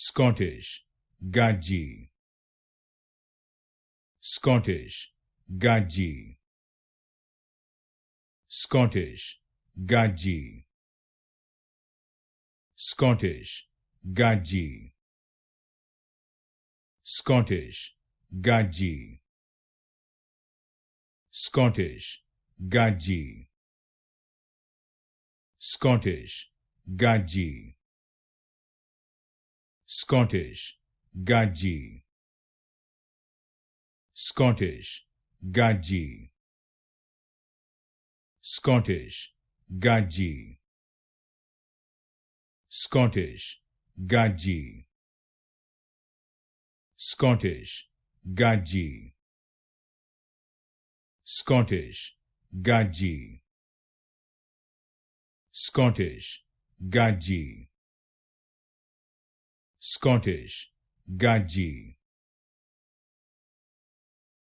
Scottish, Gadgie. Scottish, Gadgie. Scottish, Gadgie. Scottish, Gadgie. Scottish, Gadgie. Scottish, Gadgie. Scottish, Gadgie. Scottish, Gadgie. Scottish, Gadgie. Scottish, Gadgie. Scottish, Gadgie. Scottish, Gadgie. Scottish, Gadgie. Scottish, Gadgie. Scottish, Gadgie.